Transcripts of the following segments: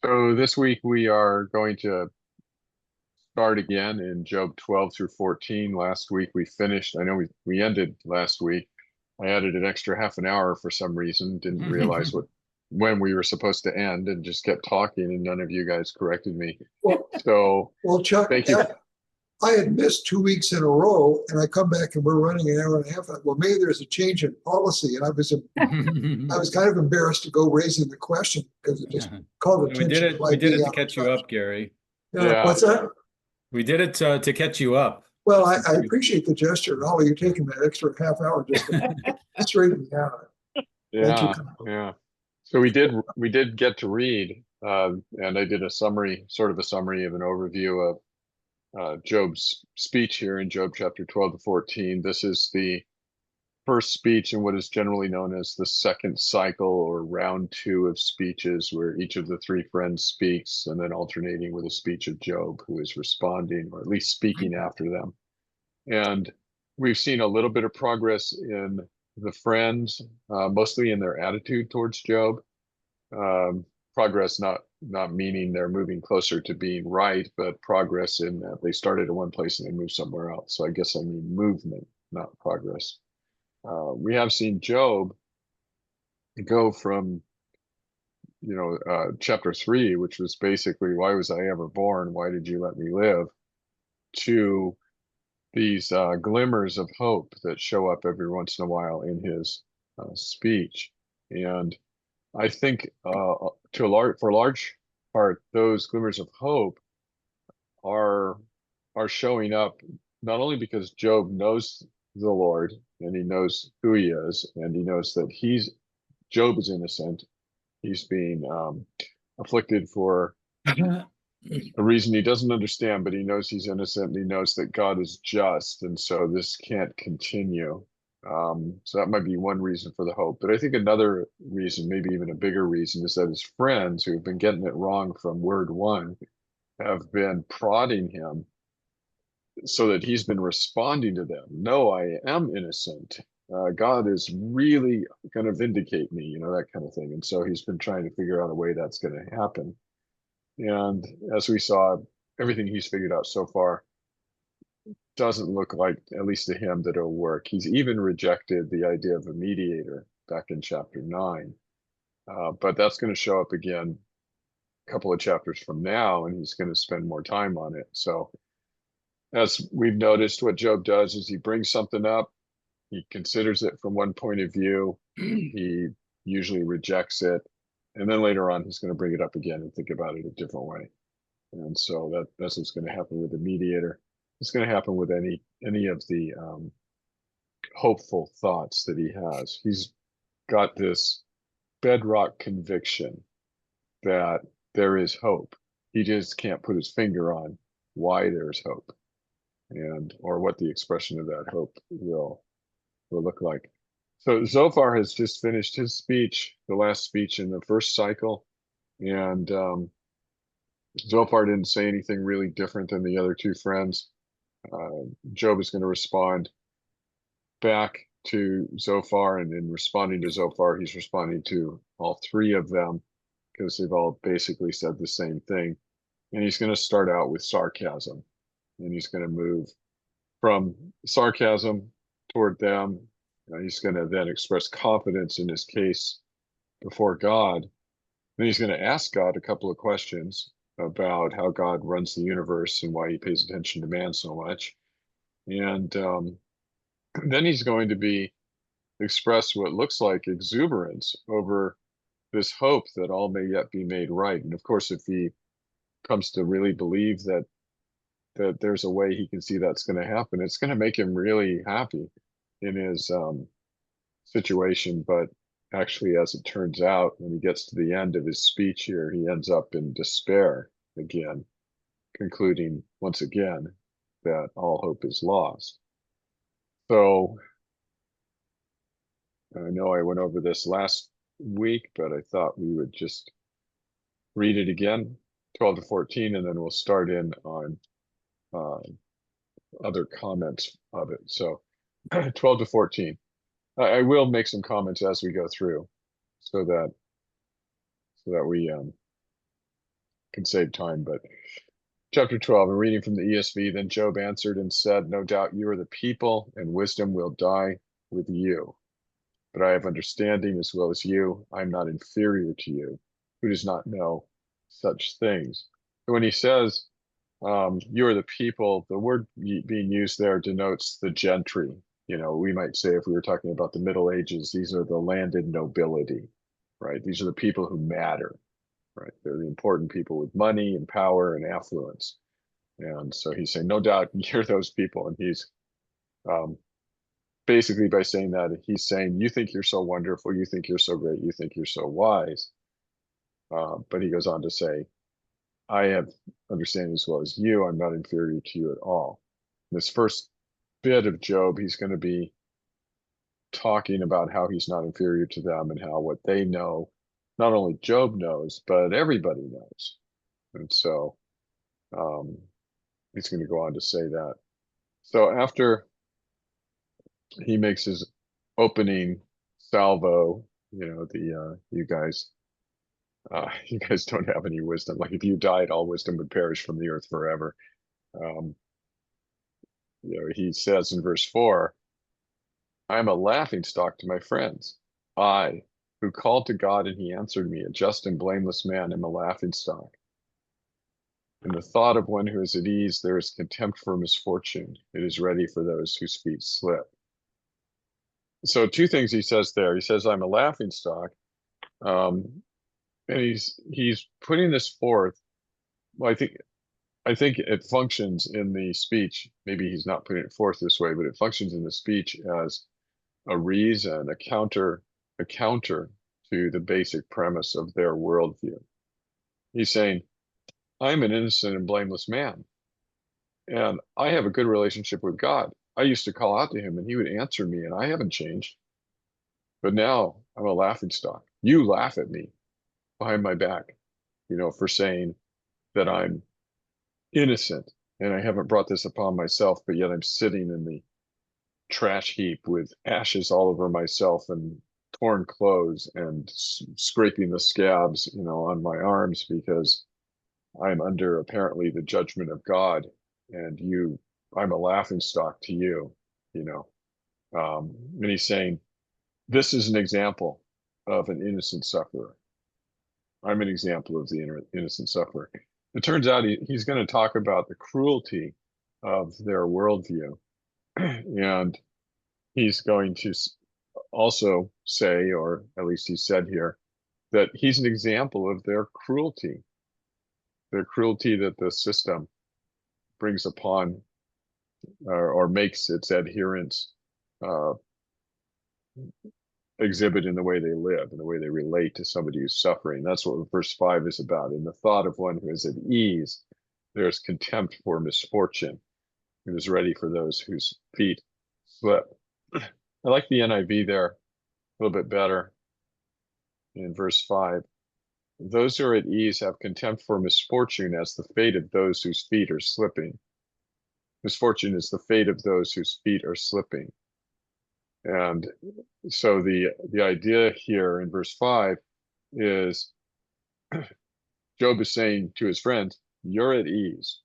So this week we are going to start again in Job 12 through 14. Last week we finished, I know we ended last week. I added an extra half an hour for some reason, didn't realize when we were supposed to end and just kept talking and none of you guys corrected me. Well, So well, Chuck, thank you. I had missed 2 weeks in a row, and I come back and we're running an hour and a half. Well, maybe there's a change in policy, and I was kind of embarrassed to go raising the question because it just called We did attention to it. my We did being it to out of catch you touch. up, Gary. Yeah. What's that? We did it to catch you up. Well, I appreciate the gesture, and all of you taking that extra half hour just to straighten me out. Thank you. Yeah. So we did get to read, and I did a summary, sort of a summary of an overview of Job's speech here in Job chapter 12 to 14. This is the first speech in what is generally known as the second cycle or round two of speeches, where each of the three friends speaks and then alternating with a speech of Job, who is responding or at least speaking after them. And we've seen a little bit of progress in the friends, mostly in their attitude towards Job. Progress not meaning they're moving closer to being right, but progress in that they started in one place and they moved somewhere else. So I guess I mean movement, not progress. We have seen Job go from, chapter 3, which was basically, why was I ever born? Why did you let me live? To these glimmers of hope that show up every once in a while in his speech. And I think for a large part, those glimmers of hope are showing up not only because Job knows the Lord and he knows who he is and he knows that Job is innocent. He's being afflicted for a reason he doesn't understand, but he knows he's innocent and he knows that God is just, and so this can't continue. So that might be one reason for the hope. But I think another reason, maybe even a bigger reason, is that his friends who have been getting it wrong from word one have been prodding him so that he's been responding to them. No, I am innocent. God is really going to vindicate me, that kind of thing. And so he's been trying to figure out a way that's going to happen. And as we saw, everything he's figured out so far doesn't look like, at least to him, that it'll work. He's even rejected the idea of a mediator back in chapter 9. But that's going to show up again a couple of chapters from now, and he's going to spend more time on it. So as we've noticed, what Job does is he brings something up, he considers it from one point of view, he usually rejects it, and then later on he's going to bring it up again and think about it a different way. And so that's what's going to happen with the mediator. It's going to happen with any of the hopeful thoughts that he has. He's got this bedrock conviction that there is hope. He just can't put his finger on why there's hope or what the expression of that hope will look like. So Zophar has just finished his speech, the last speech in the first cycle, and Zophar didn't say anything really different than the other two friends. Job is going to respond back to Zophar, and in responding to Zophar, he's responding to all three of them because they've all basically said the same thing. And he's going to start out with sarcasm, and he's going to move from sarcasm toward them. He's going to then express confidence in his case before God. Then he's going to ask God a couple of questions about how God runs the universe and why he pays attention to man so much. And then he's going to express what looks like exuberance over this hope that all may yet be made right. And of course, if he comes to really believe that there's a way he can see that's going to happen, it's going to make him really happy in his situation. But actually, as it turns out, when he gets to the end of his speech here, he ends up in despair again, concluding once again that all hope is lost. So I know I went over this last week, but I thought we would just read it again, 12 to 14, and then we'll start in on other comments of it. So 12 to 14. I will make some comments as we go through so that we can save time, but chapter 12, I'm reading from the ESV. Then Job answered and said, no doubt you are the people, and wisdom will die with you. But I have understanding as well as you. I am not inferior to you, who does not know such things. So when he says, you are the people, the word being used there denotes the gentry. You know, we might say, if we were talking about the Middle Ages, these are the landed nobility, right? These are the people who matter, right? They're the important people with money and power and affluence. And so he's saying, no doubt you're those people. And he's basically, by saying that, he's saying, you think you're so wonderful, you think you're so great, you think you're so wise. But he goes on to say, I have understanding as well as you. I'm not inferior to you at all. This first bit of Job, he's going to be talking about how he's not inferior to them and how what they know, not only Job knows, but everybody knows. And so he's going to go on to say that. So after he makes his opening salvo, you know, you guys don't have any wisdom. Like if you died, all wisdom would perish from the earth forever. You know, he says in verse 4, I am a laughing stock to my friends. I, who called to God and he answered me, a just and blameless man, am a laughing stock. In the thought of one who is at ease, there is contempt for misfortune. It is ready for those whose feet slip. So two things he says there. He says, I'm a laughing stock. And he's putting this forth. Well, I think it functions in the speech. Maybe he's not putting it forth this way, but it functions in the speech as a reason, a counter to the basic premise of their worldview. He's saying, I'm an innocent and blameless man, and I have a good relationship with God. I used to call out to him and he would answer me, and I haven't changed. But now I'm a laughing stock. You laugh at me behind my back, you know, for saying that I'm innocent and I haven't brought this upon myself, but yet I'm sitting in the trash heap with ashes all over myself and torn clothes and scraping the scabs, you know, on my arms because I'm under apparently the judgment of God, and I'm a laughing stock to you, you know. And he's saying, this is an example of an innocent sufferer. I'm an example of the innocent sufferer. It turns out he's going to talk about the cruelty of their worldview. And he's going to also say, or at least he said here, that he's an example of their cruelty that the system brings upon or makes its adherents exhibit in the way they live, in the way they relate to somebody who's suffering. That's what verse 5 is about. In the thought of one who is at ease, there's contempt for misfortune. It is ready for those whose feet slip. I like the NIV there a little bit better. In verse 5, those who are at ease have contempt for misfortune as the fate of those whose feet are slipping. Misfortune is the fate of those whose feet are slipping. And so the idea here in verse 5 is Job is saying to his friends, you're at ease.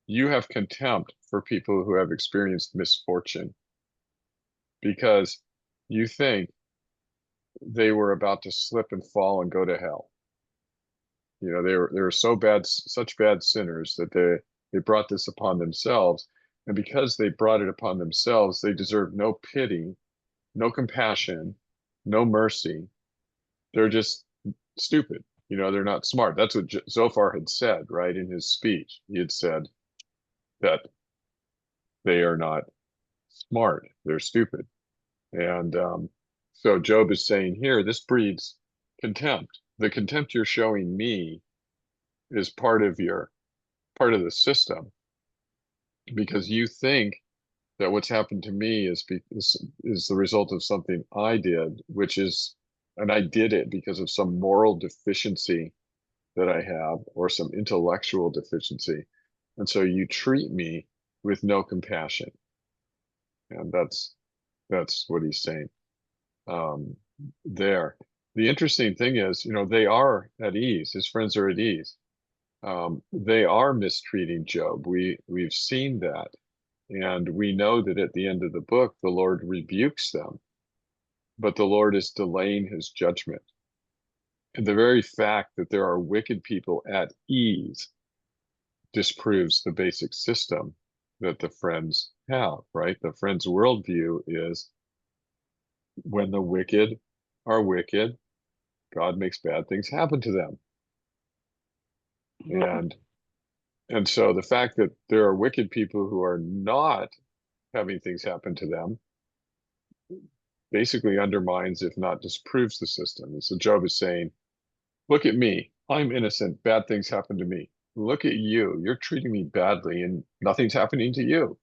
You have contempt for people who have experienced misfortune because you think they were about to slip and fall and go to hell. You know, they were so bad, such bad sinners that they brought this upon themselves. And because they brought it upon themselves, they deserve no pity, no compassion, no mercy. They're just stupid. You know, they're not smart. That's what Zophar had said, right? In his speech, he had said that they are not smart. They're stupid. And so Job is saying here, this breeds contempt. The contempt you're showing me is part of the system, because you think that what's happened to me is the result of something I did, and I did it because of some moral deficiency that I have or some intellectual deficiency. And so you treat me with no compassion. And that's what he's saying there. the interesting thing is, they are at ease. His friends are at ease. They are mistreating Job. We've seen that. And we know that at the end of the book, the Lord rebukes them, but the Lord is delaying his judgment. And the very fact that there are wicked people at ease disproves the basic system that the friends have, right? The friends' worldview is when the wicked are wicked, God makes bad things happen to them. And so the fact that there are wicked people who are not having things happen to them basically undermines, if not disproves, the system. And so Job is saying, look at me. I'm innocent. Bad things happen to me. Look at you. You're treating me badly and nothing's happening to you.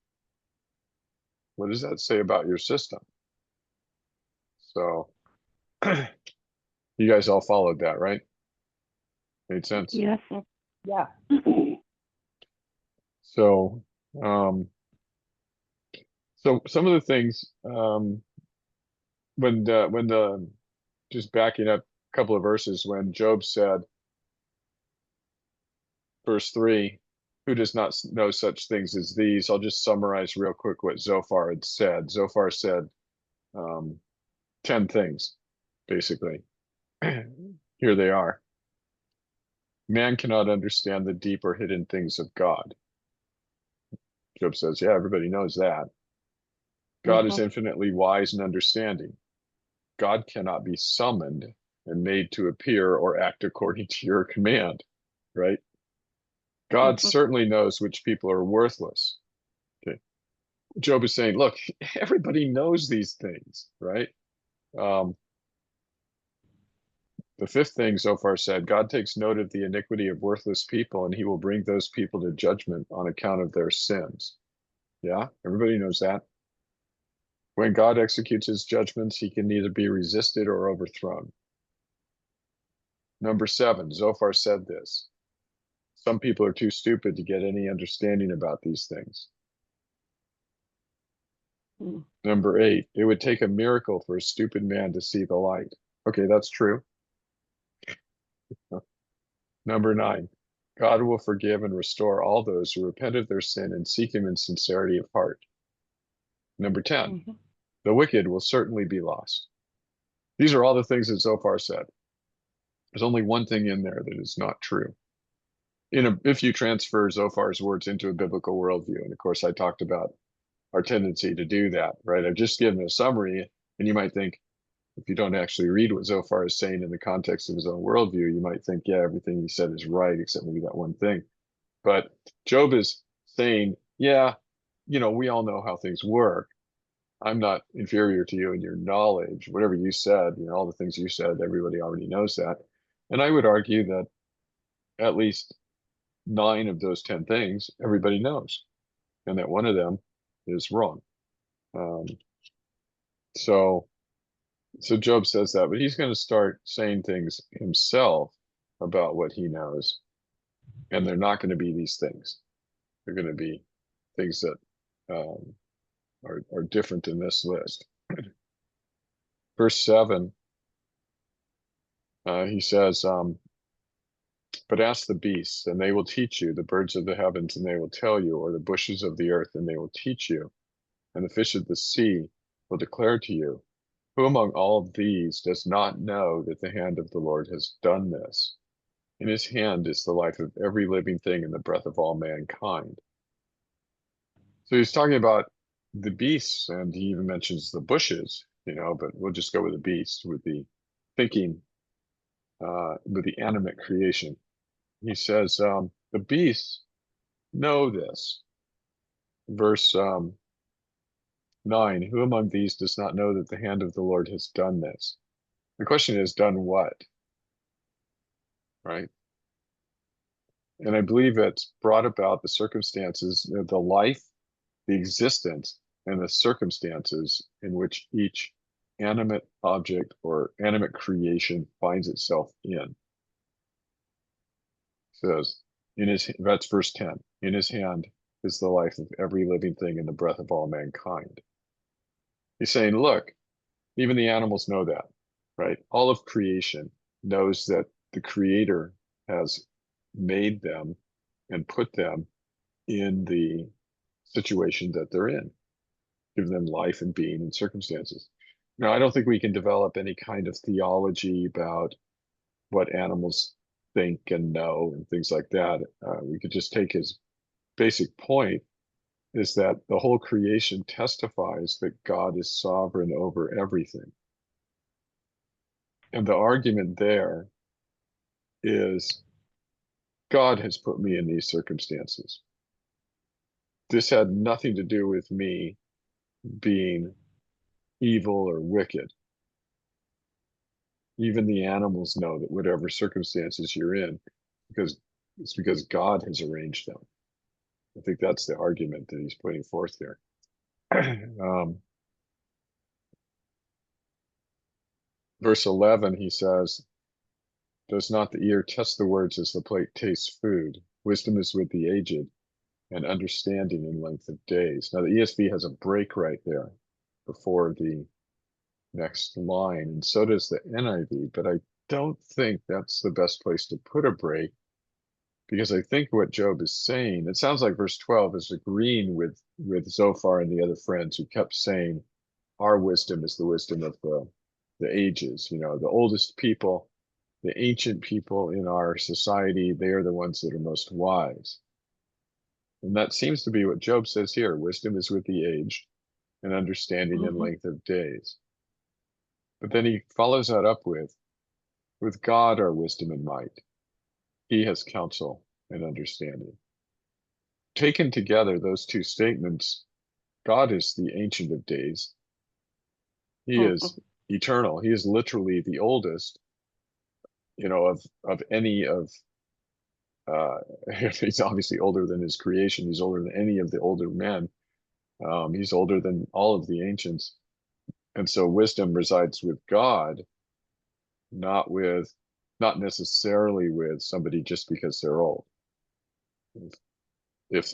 What does that say about your system? So you guys all followed that, right? Made sense? Yes. Yeah. So, so some of the things, just backing up a couple of verses, when Job said, verse 3, who does not know such things as these? I'll just summarize real quick what Zophar had said. Zophar said 10 things, basically. Here they are. Man cannot understand the deep or hidden things of God. Job says, yeah, everybody knows that. God is infinitely wise and understanding. God cannot be summoned and made to appear or act according to your command, right? God certainly knows which people are worthless. Okay. Job is saying, look, everybody knows these things, right? The fifth thing Zophar said, God takes note of the iniquity of worthless people, and he will bring those people to judgment on account of their sins. Yeah, everybody knows that. When God executes his judgments, he can neither be resisted or overthrown. Number 7, Zophar said this. Some people are too stupid to get any understanding about these things. Number 8, it would take a miracle for a stupid man to see the light. Okay, that's true. Number 9, God will forgive and restore all those who repent of their sin and seek him in sincerity of heart. Number 10, the wicked will certainly be lost. These are all the things that Zophar said. There's only one thing in there that is not true. If you transfer Zophar's words into a biblical worldview, and of course I talked about our tendency to do that, right? I've just given a summary, and you might think, if you don't actually read what Zophar is saying in the context of his own worldview, you might think, yeah, everything he said is right, except maybe that one thing. But Job is saying, yeah, we all know how things work. I'm not inferior to you in your knowledge. Whatever you said, all the things you said, everybody already knows that. And I would argue that at least 9 of those 10 things, everybody knows, and that one of them is wrong. So Job says that, but he's going to start saying things himself about what he knows, and they're not going to be these things. They're going to be things that are different in this list. Verse 7, he says, but ask the beasts, and they will teach you, the birds of the heavens, and they will tell you, or the bushes of the earth, and they will teach you, and the fish of the sea will declare to you. Who among all of these does not know that the hand of the Lord has done this? In his hand is the life of every living thing and the breath of all mankind. So he's talking about the beasts, and he even mentions the bushes, but we'll just go with the beasts, with the thinking, with the animate creation. He says, the beasts know this. Verse 9, who among these does not know that the hand of the Lord has done this? The question is, done what? Right? And I believe it's brought about the circumstances, the life, the existence, and the circumstances in which each animate object or animate creation finds itself in. It says, that's verse 10, in his hand is the life of every living thing and the breath of all mankind. He's saying, look, even the animals know that. right? All of creation knows that the Creator has made them and put them in the situation that they're in, given them life and being and circumstances. Now, I don't think we can develop any kind of theology about what animals think and know and things like that. We could just take his basic point is that the whole creation testifies that God is sovereign over everything. And the argument there is God has put me in these circumstances. This had nothing to do with me being evil or wicked. Even the animals know that whatever circumstances you're in, it's because God has arranged them. I think that's the argument that he's putting forth here. Verse 11, he says, does not the ear test the words as the plate tastes food? Wisdom is with the aged, and understanding in length of days. Now the ESV has a break right there before the next line, and so does the NIV, but I don't think that's the best place to put a break, because I think what Job is saying, it sounds like verse 12 is agreeing with Zophar and the other friends who kept saying, our wisdom is the wisdom of the ages, the oldest people, the ancient people in our society, they are the ones that are most wise. And that seems to be what Job says here. Wisdom is with the aged, and understanding in length of days. But then he follows that up with God are wisdom and might. He has counsel and understanding. Taken together, those two statements, God is the Ancient of Days. He is eternal. He is literally the oldest, of any of, he's obviously older than his creation. He's older than any of the older men. He's older than all of the ancients. And so wisdom resides with God, not necessarily with somebody just because they're old. If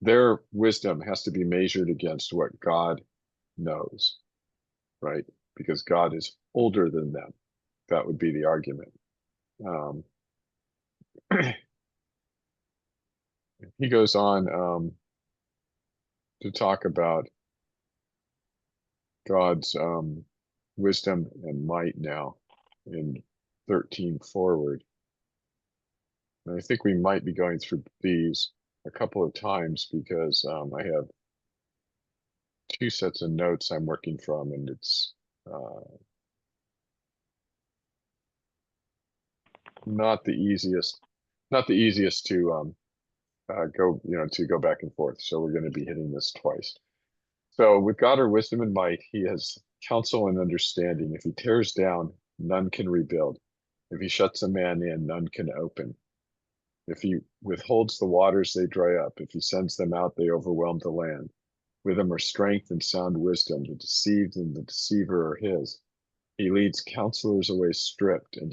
their wisdom has to be measured against what God knows, right? Because God is older than them. That would be the argument. He goes on to talk about God's wisdom and might now in 13 forward. And I think we might be going through these a couple of times because I have two sets of notes I'm working from, and it's not the easiest to go back and forth. So we're going to be hitting this twice. So with God are wisdom and might, he has counsel and understanding. If he tears down, none can rebuild. If he shuts a man in, none can open. If he withholds the waters, they dry up. If he sends them out, they overwhelm the land. With him are strength and sound wisdom. The deceived and the deceiver are his. He leads counselors away stripped, and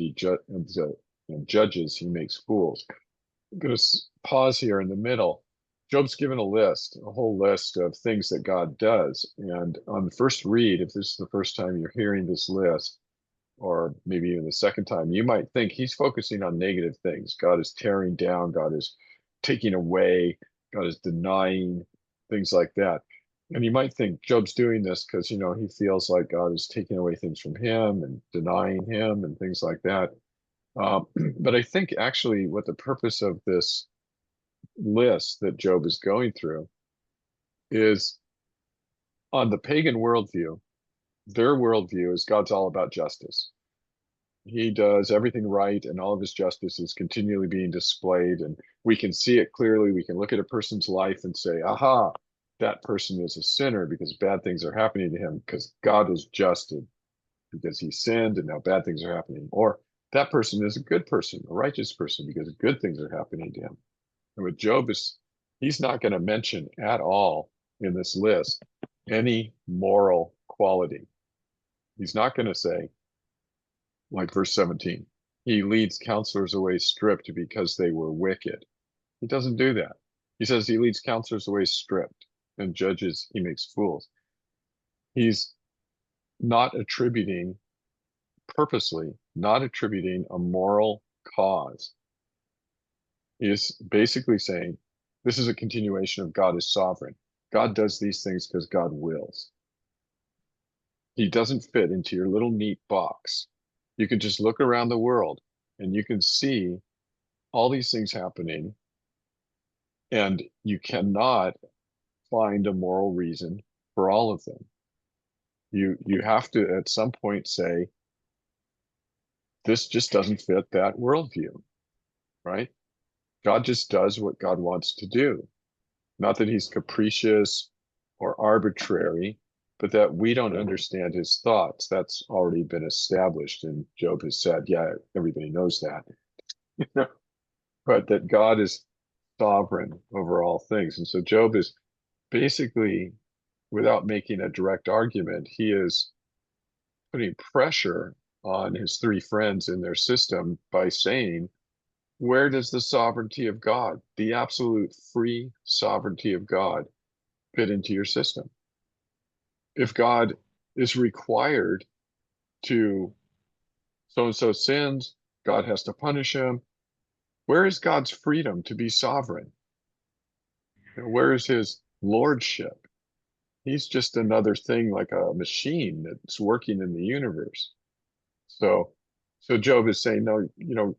judges he makes fools. I'm going to pause here in the middle. Job's given a whole list of things that God does. And on the first read, if this is the first time you're hearing this list, or maybe even the second time, you might think he's focusing on negative things. God is tearing down, God is taking away, God is denying, things like that. And you might think Job's doing this because, he feels like God is taking away things from him and denying him and things like that. But I think actually what the purpose of this list that Job is going through is, on the pagan worldview, their worldview is God's all about justice. He does everything right, and all of his justice is continually being displayed, and we can see it clearly. We can look at a person's life and say, aha, that person is a sinner because bad things are happening to him because God is just, because he sinned and now bad things are happening. Or that person is a good person, a righteous person, because good things are happening to him. And with Job, he's not going to mention at all in this list any moral quality. He's not going to say, like verse 17, he leads counselors away stripped because they were wicked. He doesn't do that. He says he leads counselors away stripped, and judges he makes fools. He's not attributing purposely not attributing a moral cause. He is basically saying this is a continuation of God is sovereign. God does these things because God wills. He doesn't fit into your little neat box. You can just look around the world and you can see all these things happening, and you cannot find a moral reason for all of them. You have to at some point say, this just doesn't fit that worldview, right? God just does what God wants to do. Not that he's capricious or arbitrary, but that we don't understand his thoughts. That's already been established. And Job has said, yeah, everybody knows that. But that God is sovereign over all things. And so Job is basically, without making a direct argument, he is putting pressure on his three friends in their system by saying, where does the sovereignty of God, the absolute free sovereignty of God, fit into your system? If God is required to, so-and-so sins, God has to punish him, where is God's freedom to be sovereign? Where is his lordship? He's just another thing, like a machine that's working in the universe. So Job is saying, no,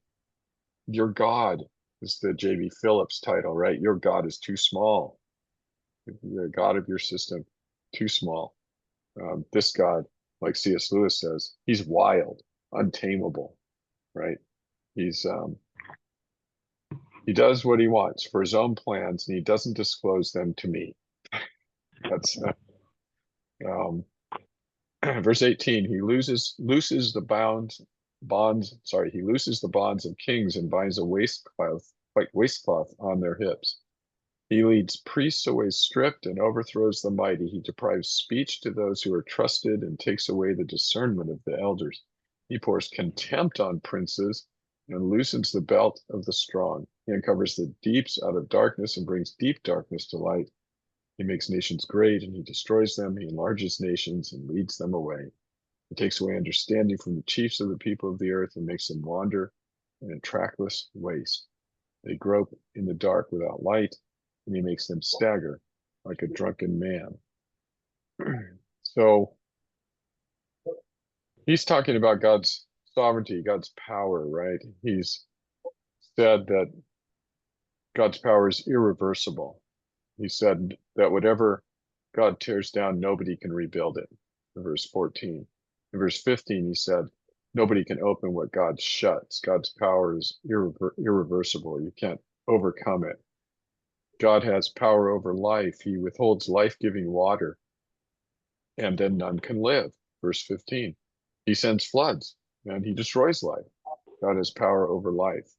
your God is the J.B. Phillips title, right? Your God is too small. The God of your system, too small. This God, like C.S. Lewis says, he's wild, untamable, right? He does what he wants for his own plans, and he doesn't disclose them to me. That's verse 18. He looses the bonds of kings and binds a white waistcloth on their hips. He leads priests away stripped and overthrows the mighty. He deprives speech to those who are trusted and takes away the discernment of the elders. He pours contempt on princes and loosens the belt of the strong. He uncovers the deeps out of darkness and brings deep darkness to light. He makes nations great and he destroys them. He enlarges nations and leads them away. He takes away understanding from the chiefs of the people of the earth and makes them wander in a trackless waste. They grope in the dark without light, and he makes them stagger like a drunken man. So he's talking about God's sovereignty, God's power, right? He's said that God's power is irreversible. He said that whatever God tears down, nobody can rebuild it. In verse 14. In verse 15, he said, nobody can open what God shuts. God's power is irreversible. You can't overcome it. God has power over life. He withholds life-giving water, and then none can live. Verse 15. He sends floods, and he destroys life. God has power over life.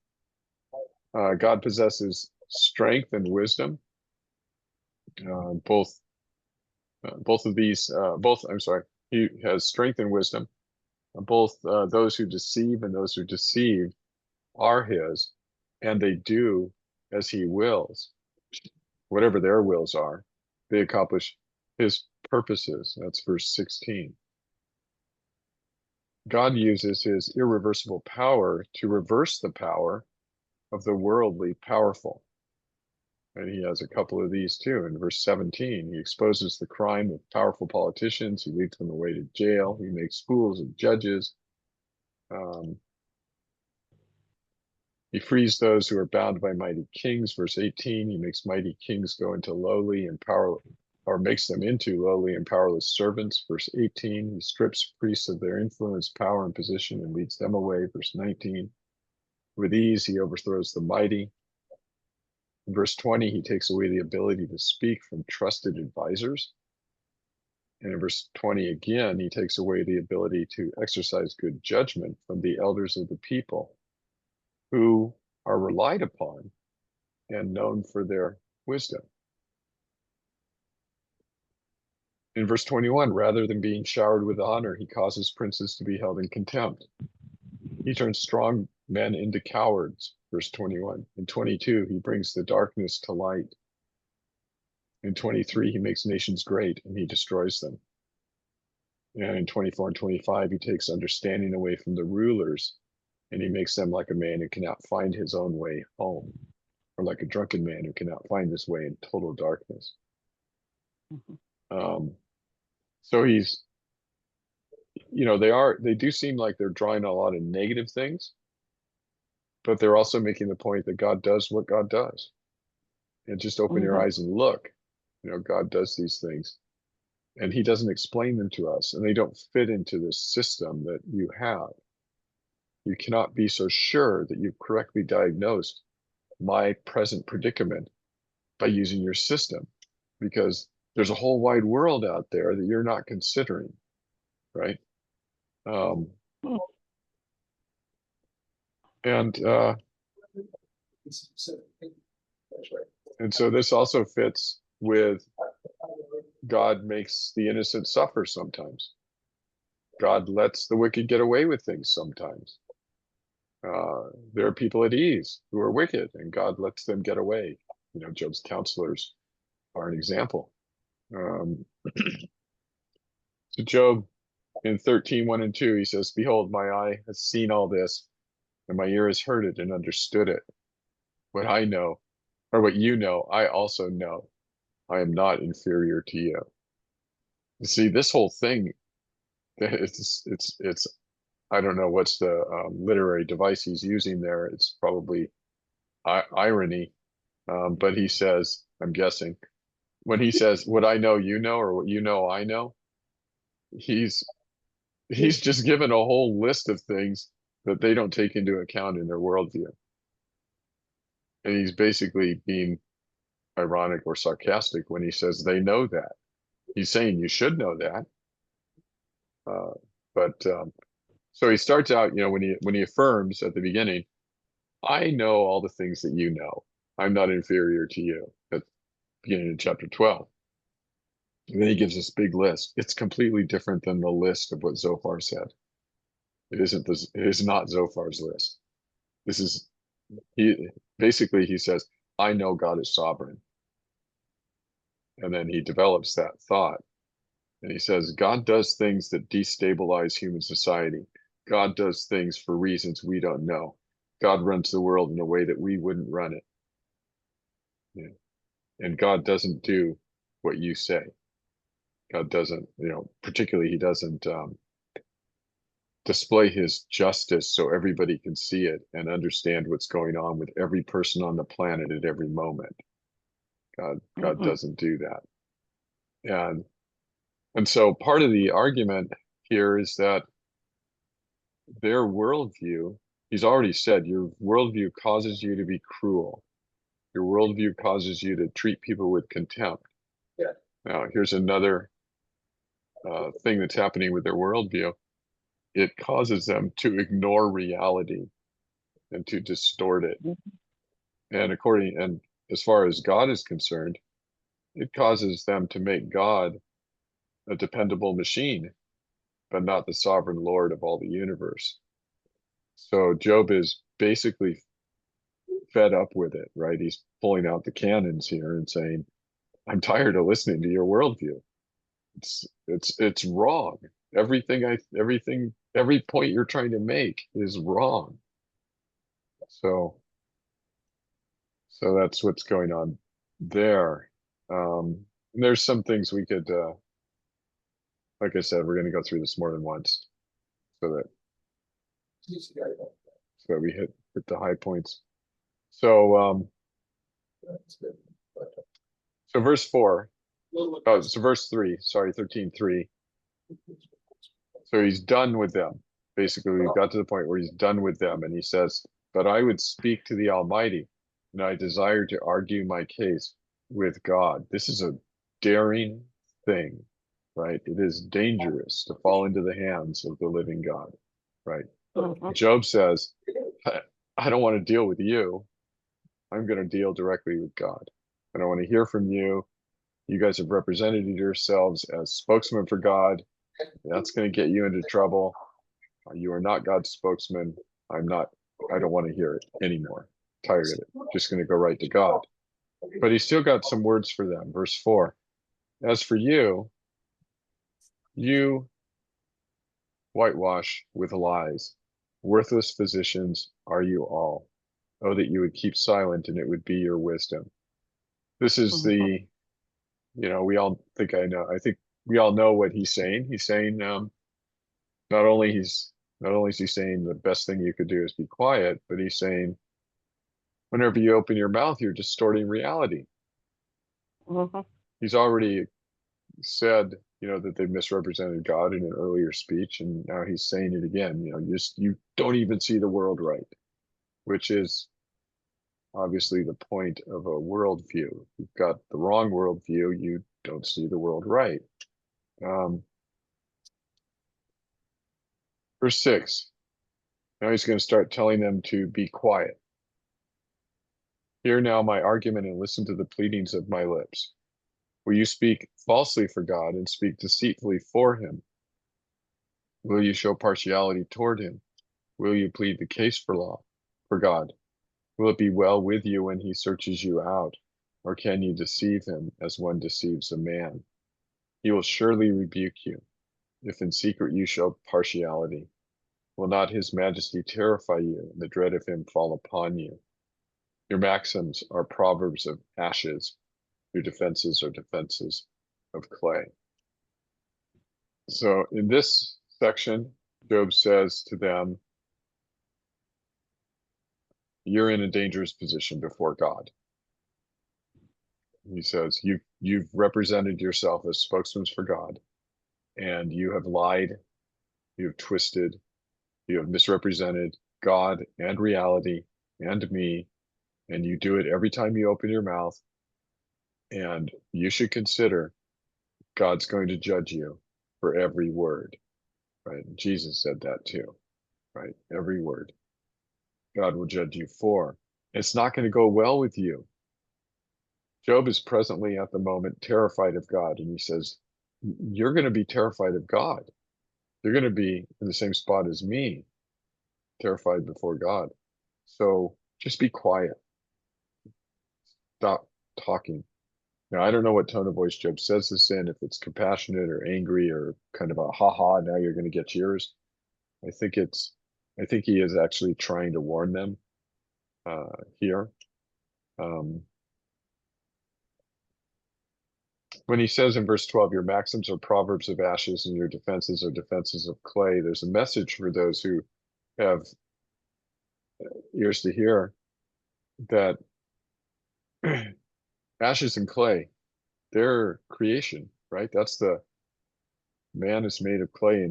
God possesses strength and wisdom. Both of these, he has strength and wisdom. Both those who deceive and those who deceive are his, and they do as he wills. Whatever their wills are, they accomplish his purposes. That's verse 16. God uses his irreversible power to reverse the power of the worldly powerful. And he has a couple of these too. In verse 17, he exposes the crime of powerful politicians. He leads them away to jail. He makes fools of judges. He frees those who are bound by mighty kings. Verse 18, he makes mighty kings go into lowly and powerless, or makes them into lowly and powerless servants. Verse 18, he strips priests of their influence, power, and position and leads them away. Verse 19, with ease, he overthrows the mighty. In verse 20, he takes away the ability to speak from trusted advisors. And in verse 20 again, he takes away the ability to exercise good judgment from the elders of the people, who are relied upon and known for their wisdom. In verse 21, rather than being showered with honor, he causes princes to be held in contempt. He turns strong men into cowards, verse 21. In 22, he brings the darkness to light. In 23, he makes nations great and he destroys them. And in 24 and 25, he takes understanding away from the rulers and he makes them like a man who cannot find his own way home, or like a drunken man who cannot find his way in total darkness. Mhm. So he's, they do seem like they're drawing a lot of negative things, but they're also making the point that God does what God does. And just open your Mhm. eyes and look, God does these things and he doesn't explain them to us, and they don't fit into this system that you have. You cannot be so sure that you've correctly diagnosed my present predicament by using your system, because there's a whole wide world out there that you're not considering, right? Hmm. And That's right. and so this also fits with God makes the innocent suffer sometimes. God lets the wicked get away with things sometimes. There are people at ease who are wicked, and God lets them get away. Job's counselors are an example. So Job in 13:1 and 2, he says, "Behold, my eye has seen all this, and my ear has heard it and understood it. What I know, or what you know, I also know. I am not inferior to you." You see, this whole thing, it's I don't know what's the literary device he's using there. It's probably irony, but he says, I'm guessing, when he says, "What I know, you know," or "What you know, I know," he's just given a whole list of things that they don't take into account in their worldview. And he's basically being ironic or sarcastic when he says they know that. He's saying you should know that. But so he starts out, when he affirms at the beginning, "I know all the things that you know. I'm not inferior to you," at the beginning of chapter 12. And then he gives this big list. It's completely different than the list of what Zophar said. It is not Zophar's list. He says, "I know God is sovereign." And then he develops that thought. And he says, God does things that destabilize human society. God does things for reasons we don't know. God runs the world in a way that we wouldn't run it. Yeah. And God doesn't do what you say. God doesn't, particularly he doesn't display his justice so everybody can see it and understand what's going on with every person on the planet at every moment. God Mhm. doesn't do that. And so part of the argument here is that their worldview, he's already said, your worldview causes you to be cruel. Your worldview causes you to treat people with contempt. Yeah. Now, here's another thing that's happening with their worldview. It causes them to ignore reality and to distort it. And as far as God is concerned, it causes them to make God a dependable machine, but not the sovereign Lord of all the universe. So Job is basically fed up with it, right? He's pulling out the cannons here and saying, "I'm tired of listening to your worldview. It's wrong. Every point you're trying to make is wrong." So that's what's going on there. And there's some things we could, like I said, we're going to go through this more than once, so that we hit the high points. So verse 4. Oh, so verse 3, sorry, 13:3. So he's done with them. Basically, we've got to the point where he's done with them, and he says, "But I would speak to the Almighty, and I desire to argue my case with God." This is a daring thing, right? It is dangerous to fall into the hands of the living God, right? Mhm. Job says, I don't want to deal with you. I'm going to deal directly with God. I don't want to hear from you. You guys have represented yourselves as spokesman for God. That's going to get you into trouble. You are not God's spokesman. I don't want to hear it anymore. Tired of it. Just going to go right to God. But he's still got some words for them. Verse 4. As for you whitewash with lies. Worthless physicians are you all. Oh, that you would keep silent and it would be your wisdom. This is the, we all think I think we all know what he's saying. He's saying, not only is he saying the best thing you could do is be quiet, but he's saying, whenever you open your mouth, you're distorting reality. Mhm. He's already said, that they misrepresented God in an earlier speech, and now he's saying it again. You don't even see the world right, which is obviously the point of a worldview. You've got the wrong worldview, you don't see the world right. Verse 6. Now he's going to start telling them to be quiet. Hear now my argument and listen to the pleadings of my lips. Will you speak falsely for God and speak deceitfully for him? Will you show partiality toward him? Will you plead the case for God? Will it be well with you when he searches you out? Or can you deceive him as one deceives a man? He will surely rebuke you, if in secret you show partiality. Will not his majesty terrify you, and the dread of him fall upon you? Your maxims are proverbs of ashes. Your defenses are defenses of clay. So in this section, Job says to them, you're in a dangerous position before God. He says, you've represented yourself as spokesmen for God, and you have lied, you have twisted, you have misrepresented God and reality and me, and you do it every time you open your mouth. And you should consider God's going to judge you for every word, right? Jesus said that too, right? Every word God will judge you for. It's not going to go well with you. Job is presently at the moment terrified of God, and he says, you're going to be terrified of God. You're going to be in the same spot as me, terrified before God. So just be quiet. Stop talking. Now, I don't know what tone of voice Job says this in, if it's compassionate or angry or kind of a ha-ha, now you're going to get yours. I think he is actually trying to warn them here. When he says in verse 12, your maxims are proverbs of ashes and your defenses are defenses of clay, there's a message for those who have ears to hear that ashes and clay, they're creation, right? That's the man is made of clay,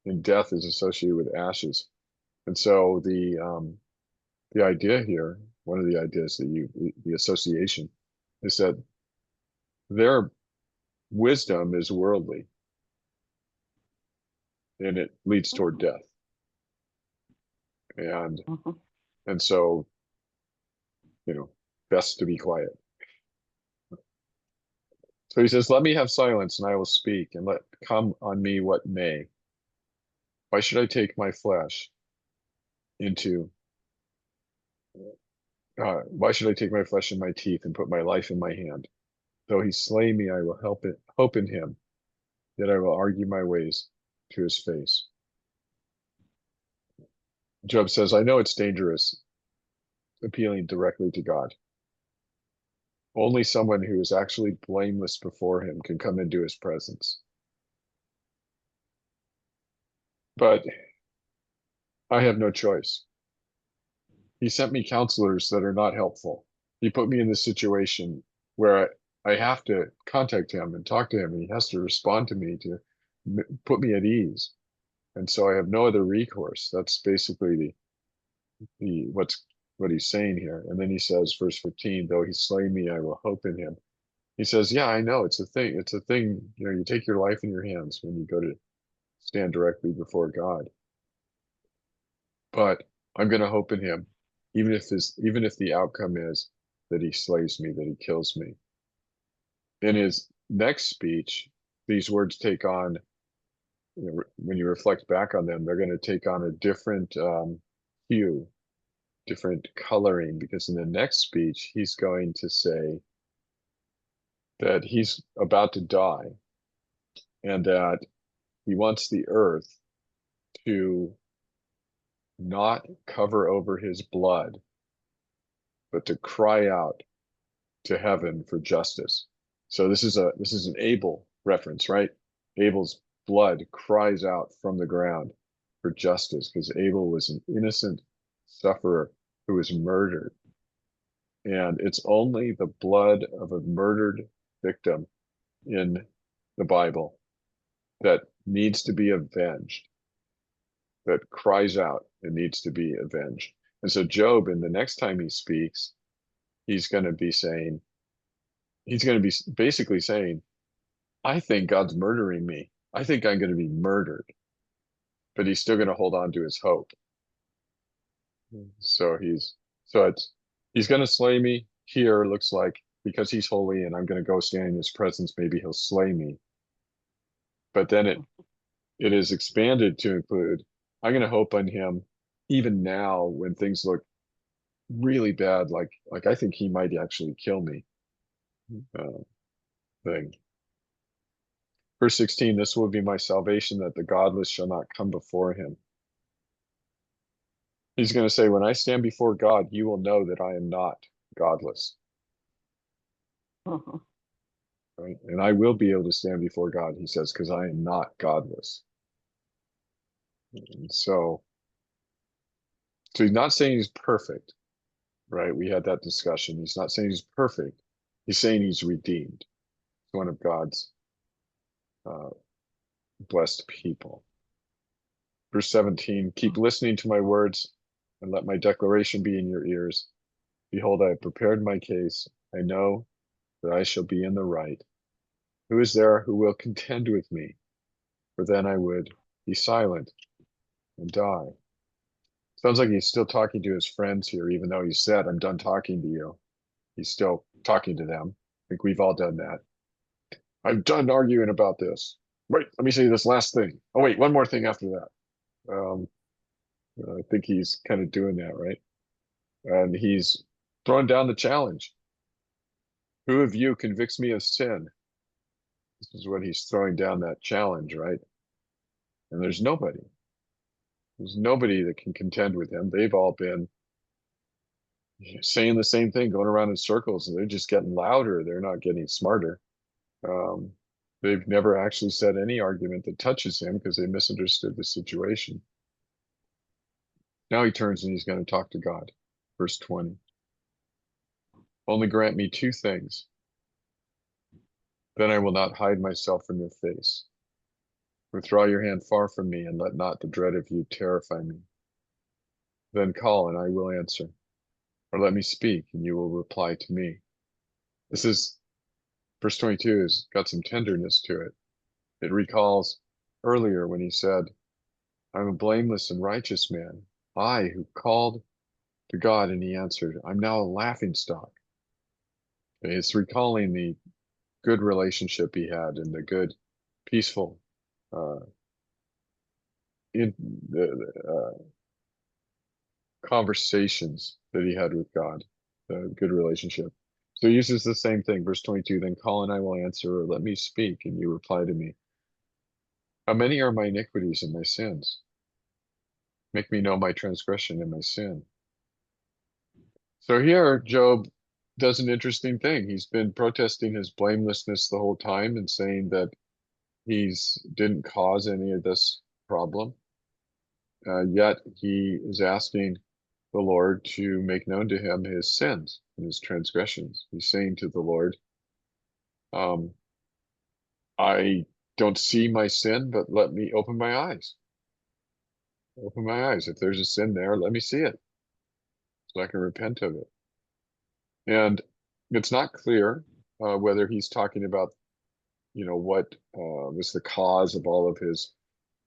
and death is associated with ashes. And so the idea here, one of the ideas the association is that their wisdom is worldly and it leads toward death. And Mhm. and so, best to be quiet. So he says, let me have silence and I will speak, and let come on me what may. Why should I take my flesh into why should I take my flesh in my teeth and put my life in my hand? Though he slay me, I will hope in him, yet I will argue my ways to his face. Job says, I know it's dangerous appealing directly to God. Only someone who is actually blameless before him can come into his presence. But I have no choice. He sent me counselors that are not helpful. He put me in this situation where I have to contact him and talk to him, and he has to respond to me to put me at ease. And so I have no other recourse. That's basically what he's saying here. And then he says, verse 15, though he slay me, I will hope in him. He says, yeah, I know it's a thing. It's a thing. You take your life in your hands when you go to stand directly before God. But I'm going to hope in him, even if the outcome is that he slays me, that he kills me. In his next speech, these words take on, when you reflect back on them, they're going to take on a different hue, different coloring, because in the next speech, he's going to say that he's about to die and that He wants the earth to not cover over his blood, but to cry out to heaven for justice. So this is an Abel reference, right? Abel's blood cries out from the ground for justice because Abel was an innocent sufferer who was murdered. And it's only the blood of a murdered victim in the Bible that needs to be avenged, that cries out and needs to be avenged. And so Job, in the next time he speaks, he's going to be basically saying, I think God's murdering me. I think I'm going to be murdered. But he's still going to hold on to his hope. So he's going to slay me here, looks like, because he's holy and I'm going to go stand in his presence. Maybe he'll slay me. But then it is expanded to include, I'm going to hope on him even now when things look really bad, like I think he might actually kill me. Thing. Verse 16, this will be my salvation, that the godless shall not come before him. He's going to say, when I stand before God, you will know that I am not godless. Mhm. Right? And I will be able to stand before God, he says, because I am not godless. And so he's not saying he's perfect, right? We had that discussion. He's not saying he's perfect. He's saying he's redeemed. He's one of God's blessed people. Verse 17, keep listening to my words and let my declaration be in your ears. Behold, I have prepared my case. I know that I shall be in the right. Who is there who will contend with me? For then I would be silent and die. Sounds like he's still talking to his friends here, even though he said, I'm done talking to you. He's still talking to them. I think we've all done that. I'm done arguing about this. Wait, let me say this last thing. Oh, wait, one more thing after that. I think he's kind of doing that, right? And he's throwing down the challenge. Who of you convicts me of sin? This is what he's throwing down, that challenge, right? And there's nobody. There's nobody that can contend with him. They've all been saying the same thing, going around in circles, and they're just getting louder. They're not getting smarter. They've never actually said any argument that touches him because they misunderstood the situation. Now he turns and he's going to talk to God. Verse 20. Only grant me two things. Then I will not hide myself from your face. Withdraw your hand far from me, and let not the dread of you terrify me. Then call, and I will answer. Or let me speak, and you will reply to me. This is, verse 22 has got some tenderness to it. It recalls earlier when he said, I'm a blameless and righteous man. I who called to God and he answered, I'm now a laughingstock. It's recalling the good relationship he had and the good, peaceful, conversations that he had with God, the good relationship. So he uses the same thing. Verse 22, then call and I will answer, or let me speak and you reply to me. How many are my iniquities and my sins? Make me know my transgression and my sin. So here, Job does an interesting thing. He's been protesting his blamelessness the whole time and saying that he's didn't cause any of this problem. Yet he is asking the Lord to make known to him his sins and his transgressions. He's saying to the Lord, I don't see my sin, but let me open my eyes. Open my eyes. If there's a sin there, let me see it so I can repent of it. And it's not clear whether he's talking about, what was the cause of all of his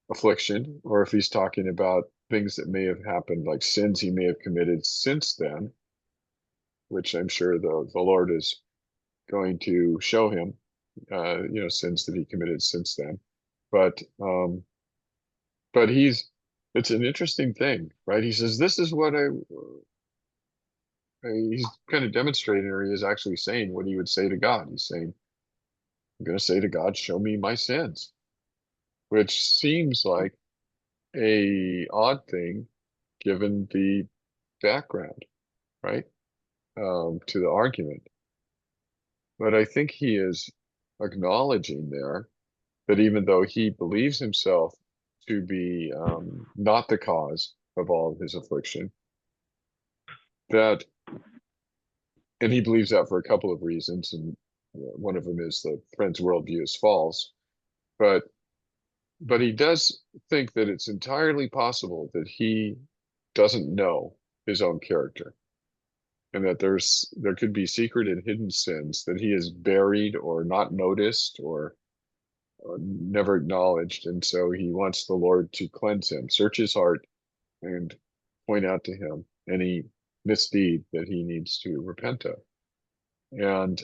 affliction, or if he's talking about things that may have happened, like sins he may have committed since then, which I'm sure the Lord is going to show him, sins that he committed since then. But it's an interesting thing, right? He says, this is what he's kind of demonstrating, or he is actually saying what he would say to God. He's saying, I'm going to say to God, show me my sins. which seems like a odd thing given the background, right? To the argument. But I think he is acknowledging there that even though he believes himself to be not the cause of all of his affliction, that, and he believes that for a couple of reasons, and one of them is the friend's worldview is false, but he does think that it's entirely possible that he doesn't know his own character, and that there could be secret and hidden sins that he has buried or not noticed or never acknowledged, and so he wants the Lord to cleanse him, search his heart, and point out to him any misdeed that he needs to repent of. And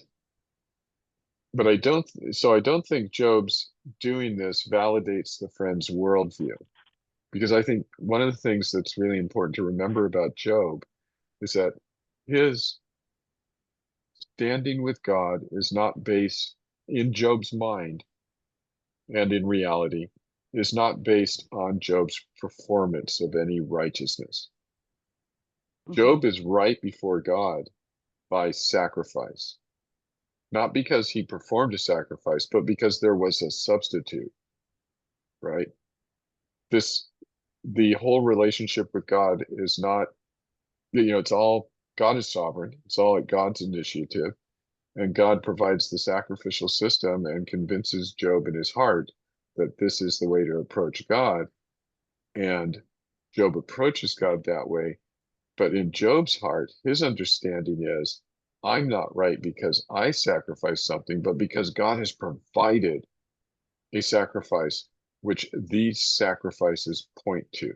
but I don't think Job's doing this validates the friend's worldview, because I think one of the things that's really important to remember about Job is that his standing with God is not based in Job's mind and in reality is not based on Job's performance of any righteousness. Job is right before God by sacrifice, not because he performed a sacrifice, but because there was a substitute, right? The whole relationship with God is not, it's all, God is sovereign. It's all at God's initiative. And God provides the sacrificial system and convinces Job in his heart that this is the way to approach God. And Job approaches God that way. But in Job's heart, his understanding is, I'm not right because I sacrificed something, but because God has provided a sacrifice, which these sacrifices point to.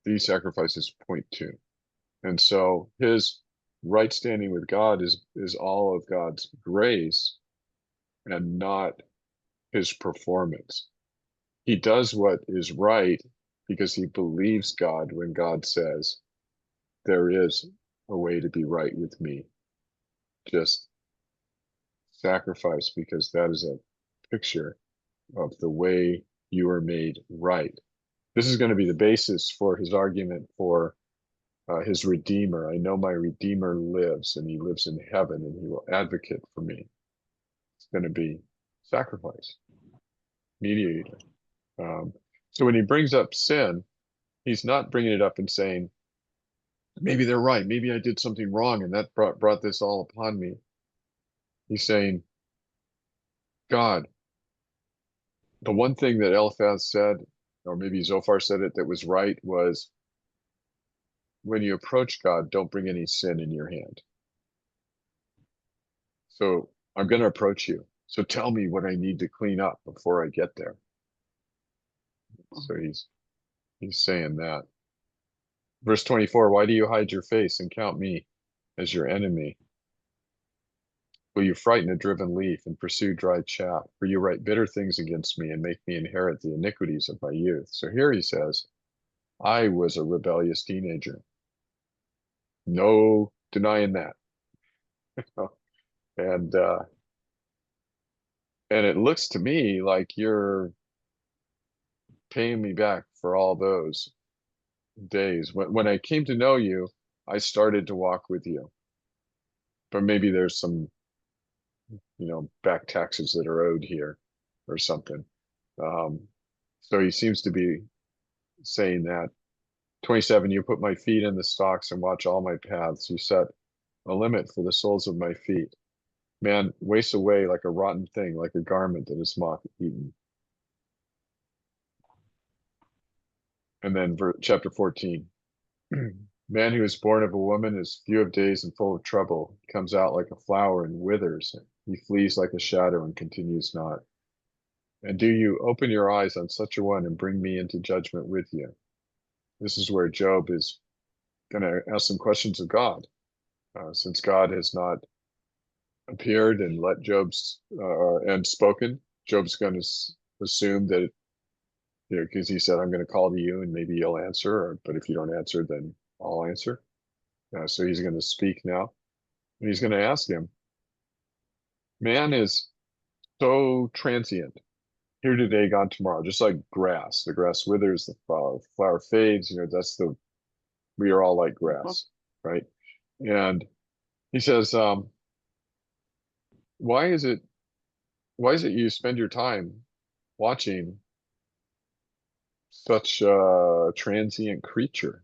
These sacrifices point to. And so his right standing with God is all of God's grace and not his performance. He does what is right because he believes God when God says, there is a way to be right with me. Just sacrifice, because that is a picture of the way you are made right. This is going to be the basis for his argument for his Redeemer. I know my Redeemer lives, and he lives in heaven, and he will advocate for me. It's going to be sacrifice, mediator. So when he brings up sin, he's not bringing it up and saying, maybe they're right. Maybe I did something wrong, and that brought this all upon me. He's saying, God, the one thing that Eliphaz said, or maybe Zophar said it, that was right was, when you approach God, don't bring any sin in your hand. So I'm going to approach you. So tell me what I need to clean up before I get there. So he's saying that. Verse 24, why do you hide your face and count me as your enemy? Will you frighten a driven leaf and pursue dry chaff? For you write bitter things against me and make me inherit the iniquities of my youth. So here he says, I was a rebellious teenager. No denying that. And it looks to me like you're paying me back for all those days. When I came to know you, I started to walk with you. But maybe there's some, back taxes that are owed here or something. So he seems to be saying that. 27, you put my feet in the stocks and watch all my paths. You set a limit for the soles of my feet. Man wastes away like a rotten thing, like a garment that is moth-eaten. And then chapter 14. Man who is born of a woman is few of days and full of trouble. He comes out like a flower and withers. He flees like a shadow and continues not. And do you open your eyes on such a one and bring me into judgment with you? This is where Job is going to ask some questions of God. Since God has not appeared and let Job's and spoken, Job's going to assume that, because he said, I'm going to call to you and maybe you'll answer, but if you don't answer, then I'll answer. So he's going to speak now, and he's going to ask him, man is so transient. Here today, gone tomorrow, just like grass. The grass withers, the flower fades, we are all like grass, right? And he says, why is it you spend your time watching such a transient creature?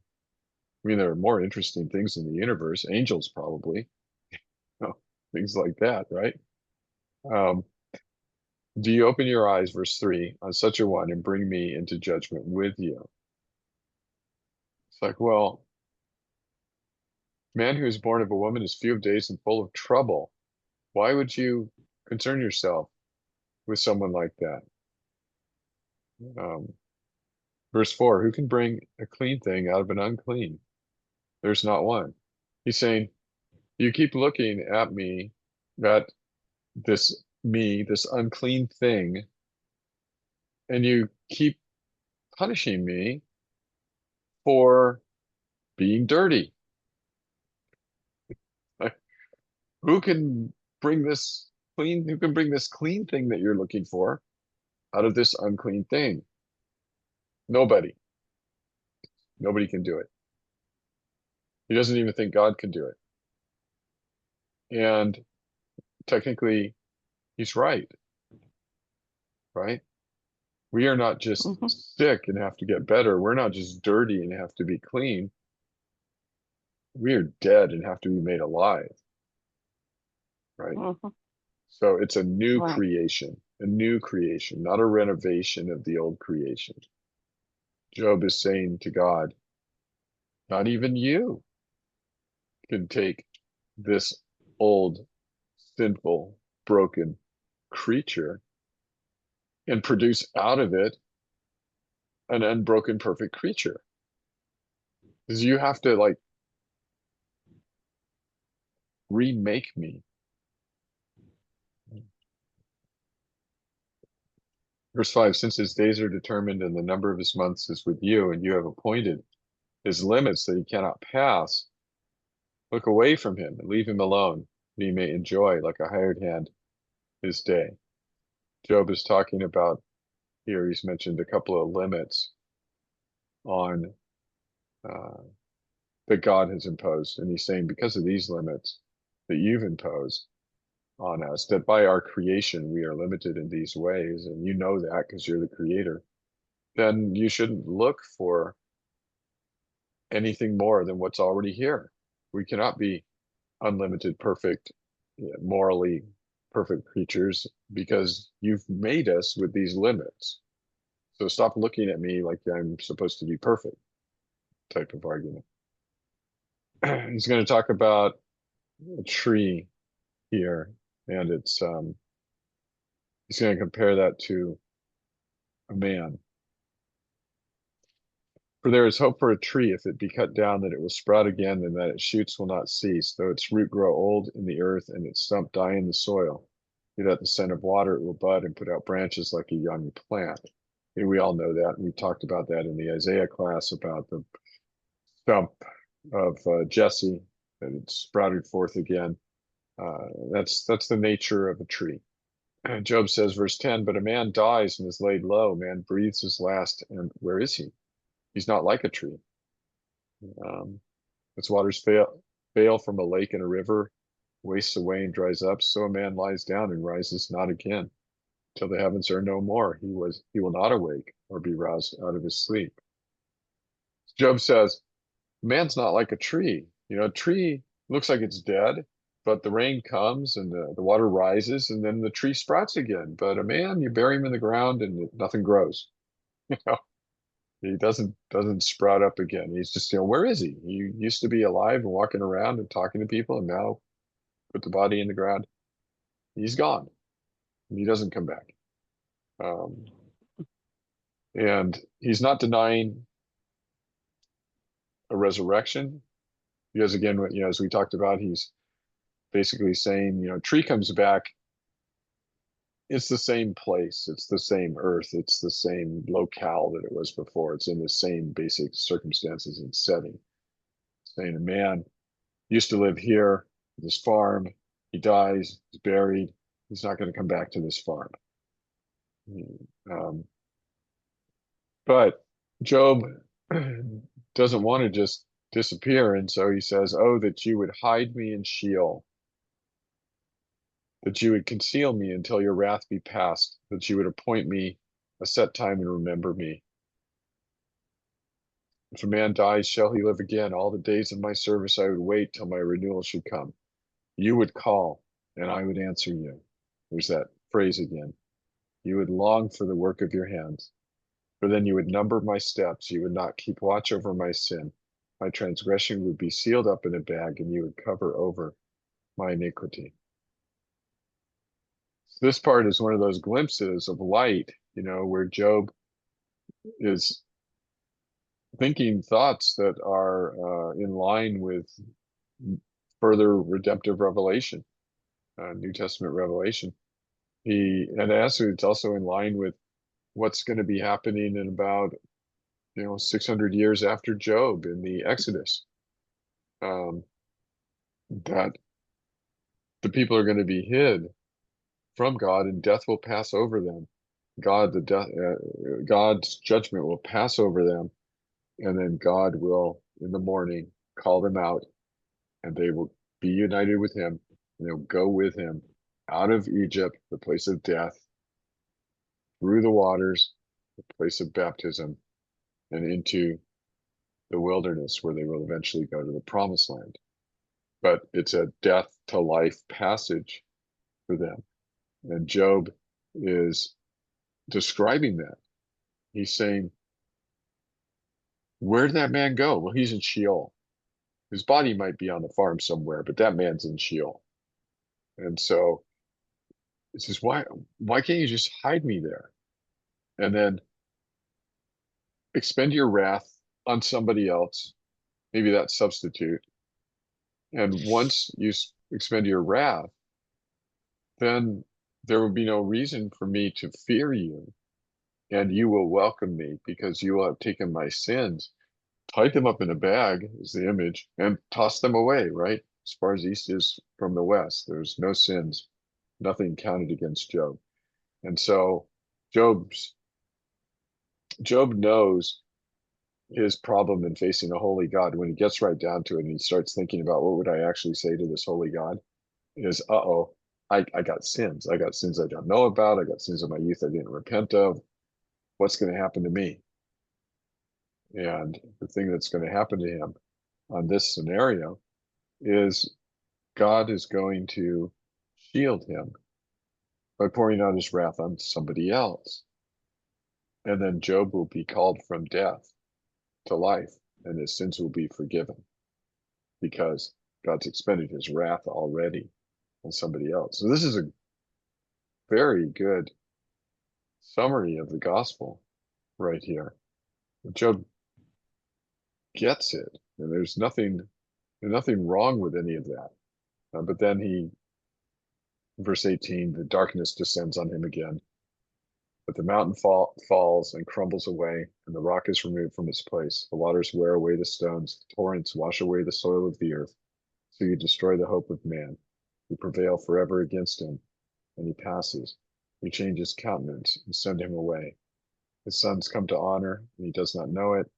I mean, there are more interesting things in the universe, angels probably, things like that, right? Do you open your eyes, verse 3, on such a one and bring me into judgment with you? It's like, well, man who is born of a woman is few of days and full of trouble. Why would you concern yourself with someone like that? Um, verse 4, who can bring a clean thing out of an unclean? There's not one. He's saying, you keep looking at me, at this unclean thing, and you keep punishing me for being dirty. Like, who can bring this who can bring this clean thing that you're looking for out of this unclean thing? Nobody. Nobody can do it. He doesn't even think God can do it. And technically, he's right. Right? We are not just sick and have to get better. We're not just dirty and have to be clean. We are dead and have to be made alive. Right? So it's a new creation, not a renovation of the old creation. Job is saying to God, not even you can take this old, sinful, broken creature and produce out of it an unbroken, perfect creature. Because you have to like remake me. Verse 5, since his days are determined and the number of his months is with you, and you have appointed his limits that he cannot pass, look away from him and leave him alone, that he may enjoy like a hired hand his day. Job is talking about here, he's mentioned a couple of limits on that God has imposed. And he's saying, because of these limits that you've imposed on us, that by our creation, we are limited in these ways. And you know that because you're the creator. Then you shouldn't look for anything more than what's already here. We cannot be unlimited, perfect, morally perfect creatures because you've made us with these limits. So stop looking at me like I'm supposed to be perfect type of argument. He's going to talk about a tree here, and it's he's going to compare that to a man. For there is hope for a tree if it be cut down, that it will sprout again, and that its shoots will not cease, though its root grow old in the earth and its stump die in the soil. Yet at the scent of water it will bud and put out branches like a young plant. And we all know that. We talked about that in the Isaiah class about the stump of Jesse, that it sprouted forth again. That's the nature of a tree. And Job says, verse 10, but a man dies and is laid low. Man breathes his last, and where is he? He's not like a tree. Its waters fail from a lake and a river, wastes away and dries up. So a man lies down and rises not again. Till the heavens are no more, he will not awake or be roused out of his sleep. Job says, man's not like a tree. A tree looks like it's dead, but the rain comes and the water rises and then the tree sprouts again. But a man, you bury him in the ground and nothing grows. He doesn't sprout up again. He's just, where is he? He used to be alive and walking around and talking to people, and now put the body in the ground. He's gone. He doesn't come back. And he's not denying a resurrection, because again, as we talked about, he's basically saying, tree comes back. It's the same place. It's the same earth. It's the same locale that it was before. It's in the same basic circumstances and setting. Saying a man used to live here, this farm, he dies, he's buried, He's not going to come back to this farm. Um, but Job doesn't want to just disappear, and so he says, "Oh, that you would hide me in Sheol, that you would conceal me until your wrath be past, that you would appoint me a set time and remember me. If a man dies, shall he live again? All the days of my service I would wait till my renewal should come. You would call, and I would answer you." There's that phrase again. You would long for the work of your hands, for then you would number my steps. You would not keep watch over my sin. My transgression would be sealed up in a bag, and you would cover over my iniquity. So this part is one of those glimpses of light, where Job is thinking thoughts that are in line with further redemptive revelation, New Testament revelation. And also it's also in line with what's going to be happening in about 600 years after Job in the Exodus, that the people are going to be hid from God and death will pass over them. God's judgment will pass over them, and then God will in the morning call them out, and they will be united with him, and they'll go with him out of Egypt, the place of death, through the waters, the place of baptism, and into the wilderness where they will eventually go to the promised land. But it's a death to life passage for them. And Job is describing that. He's saying, where did that man go? Well, he's in Sheol. His body might be on the farm somewhere, but that man's in Sheol. And so he says, why can't you just hide me there? And then expend your wrath on somebody else, maybe that substitute. And once you expend your wrath, then there will be no reason for me to fear you, and you will welcome me because you will have taken my sins, tied them up in a bag is the image, and tossed them away, right? As far as east is from the west, there's no sins, nothing counted against Job. And so Job knows his problem in facing a holy God. When he gets right down to it and he starts thinking about what would I actually say to this holy God, is, I got sins. I got sins I don't know about. I got sins of my youth I didn't repent of. What's going to happen to me? And the thing that's going to happen to him on this scenario is God is going to shield him by pouring out his wrath on somebody else. And then Job will be called from death to life, and his sins will be forgiven because God's expended his wrath already on somebody else. So this is a very good summary of the gospel right here. Job gets it, and there's nothing wrong with any of that. But then verse 18, the darkness descends on him again. But the mountain falls and crumbles away, and the rock is removed from its place. The waters wear away the stones, torrents wash away the soil of the earth. So you destroy the hope of man. You prevail forever against him, and he passes. You change his countenance and send him away. His sons come to honor, and he does not know it.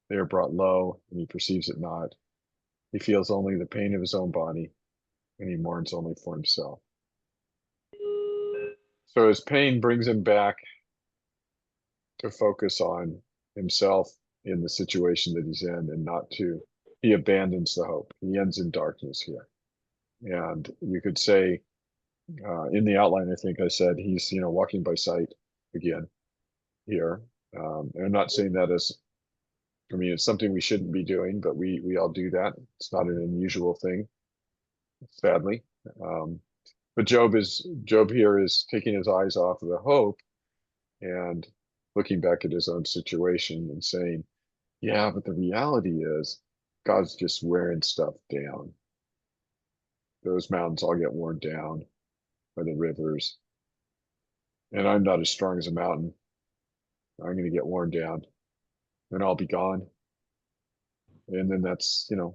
They are brought low, and he perceives it not. He feels only the pain of his own body, and he mourns only for himself. So his pain brings him back to focus on himself in the situation that he's in, and he abandons the hope. He ends in darkness here. And you could say, in the outline, I think I said he's, walking by sight again here. And I'm not saying that it's something we shouldn't be doing, but we all do that. It's not an unusual thing, sadly. But Job here is taking his eyes off of the hope and looking back at his own situation and saying, yeah, but the reality is God's just wearing stuff down. Those mountains all get worn down by the rivers. And I'm not as strong as a mountain. I'm going to get worn down and I'll be gone. And then that's the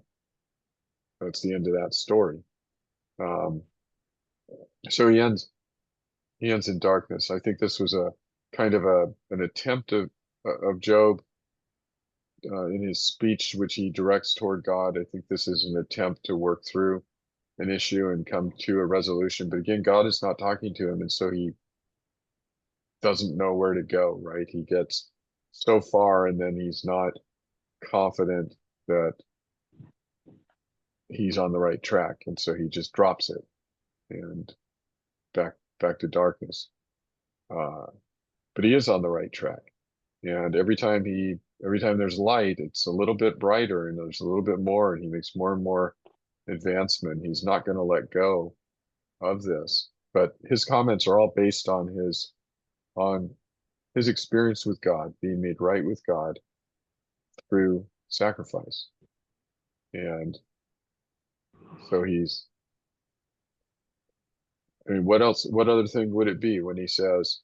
end of that story. So he ends in darkness. I think this was a kind of an attempt of Job in his speech, which he directs toward God. I think this is an attempt to work through an issue and come to a resolution. But again, God is not talking to him, and so he doesn't know where to go, right? He gets so far and then he's not confident that he's on the right track, and so he just drops it and back to darkness. But he is on the right track, and every time there's light, it's a little bit brighter and there's a little bit more, and he makes more and more advancement. He's not going to let go of this, but his comments are all based on his experience with God, being made right with God through sacrifice. And so what other thing would it be when he says,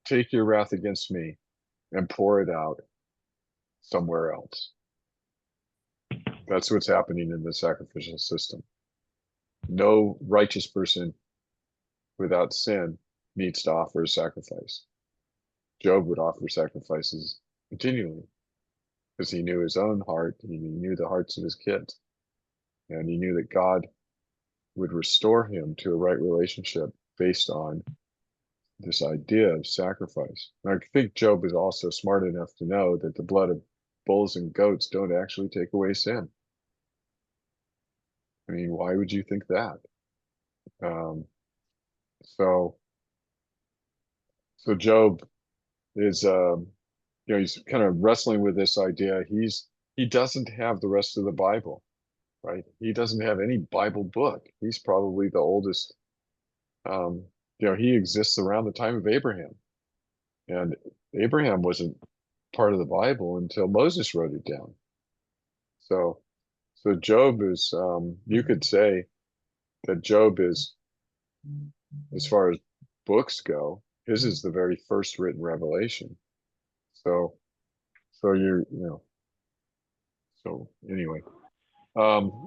take your wrath against me and pour it out somewhere else? That's what's happening in the sacrificial system. No righteous person without sin needs to offer a sacrifice. Job would offer sacrifices continually because he knew his own heart, and he knew the hearts of his kids, and he knew that God would restore him to a right relationship based on this idea of sacrifice. And I think Job is also smart enough to know that the blood of bulls and goats don't actually take away sin. I mean, why would you think that? So Job is, he's kind of wrestling with this idea. He doesn't have the rest of the Bible, right? He doesn't have any Bible book. He's probably the oldest. He exists around the time of Abraham, and Abraham wasn't part of the Bible until Moses wrote it down. So Job is, you could say that Job is, as far as books go, his is the very first written revelation. So anyway,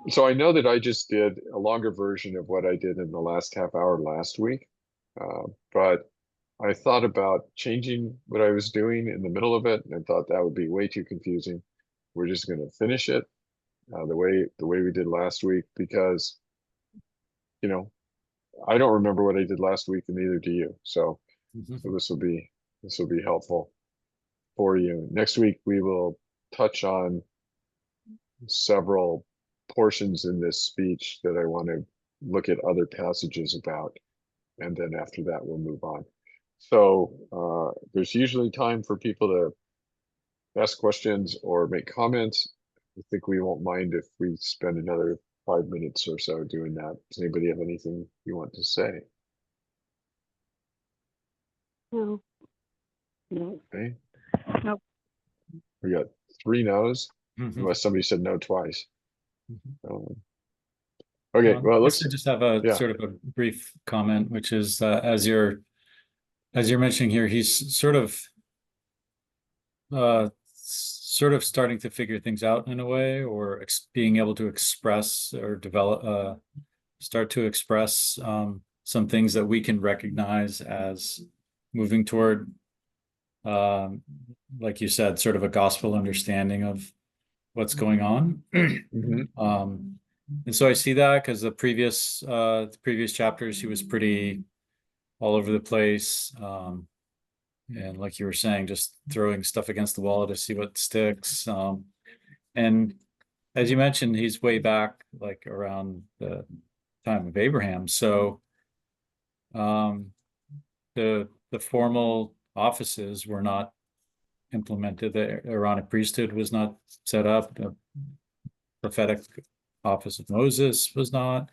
so I know that I just did a longer version of what I did in the last half hour last week, but I thought about changing what I was doing in the middle of it, and I thought that would be way too confusing. We're just going to finish it the way we did last week, because I don't remember what I did last week, and neither do you. So this will be helpful for you. Next week we will touch on several portions in this speech that I want to look at other passages about, and then after that we'll move on. So there's usually time for people to ask questions or make comments. I think we won't mind if we spend another 5 minutes or so doing that. Does anybody have anything you want to say? No. No. Okay. Nope. We got 3 no's, Mhm. unless somebody said no twice. Okay, well, it looks. I just have a yeah. sort of a brief comment, which is as you're mentioning here, he's sort of starting to figure things out in a way, or being able to express or develop, start to express some things that we can recognize as moving toward, like you said, sort of a gospel understanding of what's going on. Mhm. And so I see that because the previous chapters, he was pretty all over the place. And like you were saying, just throwing stuff against the wall to see what sticks. And as you mentioned, he's way back, like around the time of Abraham. So the formal offices were not implemented. The Aaronic priesthood was not set up. The prophetic office of Moses was not.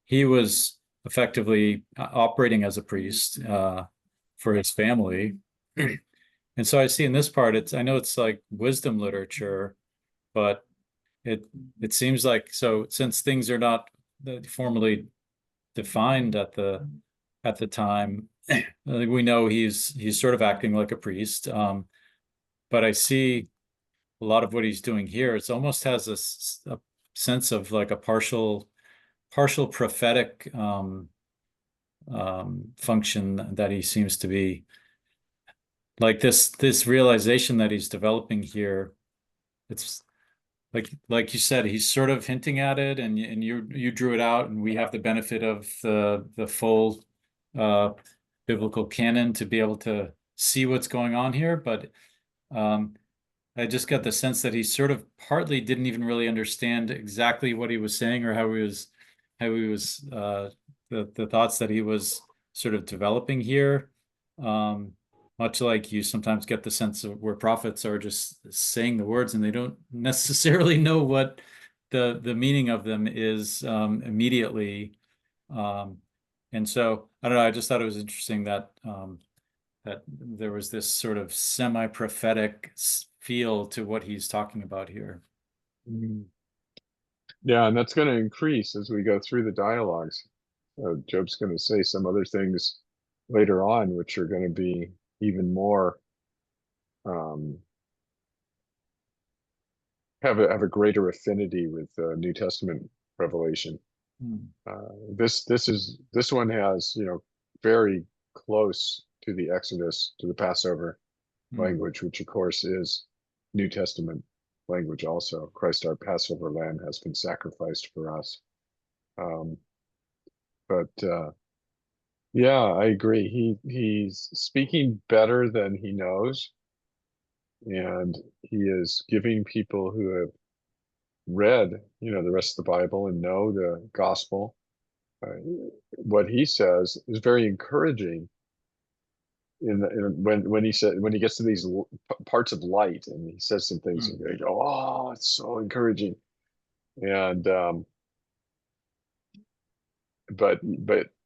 He was effectively operating as a priest for his family. And so I see in this part, I know it's like wisdom literature, but it seems like, so since things are not formally defined at the time, we know he's sort of acting like a priest. But I see a lot of what he's doing here. It almost has a sense of like a partial prophetic function that he seems to be like this realization that he's developing here. It's like you said, he's sort of hinting at it, and you drew it out, and we have the benefit of the full biblical canon to be able to see what's going on here. But I just got the sense that he sort of partly didn't even really understand exactly what he was saying, or how he was the thoughts that he was sort of developing here. Much like you sometimes get the sense of where prophets are just saying the words and they don't necessarily know what the meaning of them is immediately. And so I don't know, I just thought it was interesting that that there was this sort of semi-prophetic feel to what he's talking about here. Yeah, and that's going to increase as we go through the dialogues. Job's going to say some other things later on, which are going to be even more have a greater affinity with New Testament revelation. This one has, you know, very close to the Exodus, to the Passover language, which of course is New Testament language also. Christ, our Passover lamb, has been sacrificed for us. Yeah, I agree. He's speaking better than he knows, and he is giving people who have read, you know, the rest of the Bible and know the gospel. What he says is very encouraging. When he gets to these parts of light, and he says some things, and they go, "Oh, it's so encouraging." And but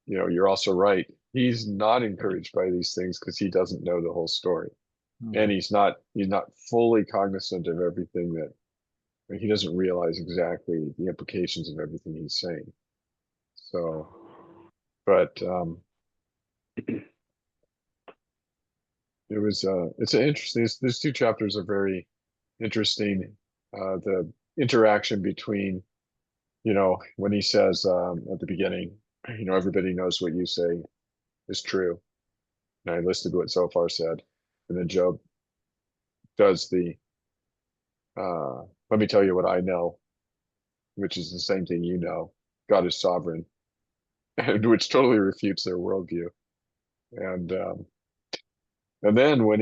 you know, you're also right. He's not encouraged by these things because he doesn't know the whole story, and he's not fully cognizant of everything that he doesn't realize exactly the implications of everything he's saying. So, but it's an interesting. These two chapters are very interesting. The interaction between, you know, when he says at the beginning, you know, everybody knows what you say is true. And I listed what Zophar said. And then Job does the, let me tell you what I know, which is the same thing you know. God is sovereign, and which totally refutes their worldview. And then when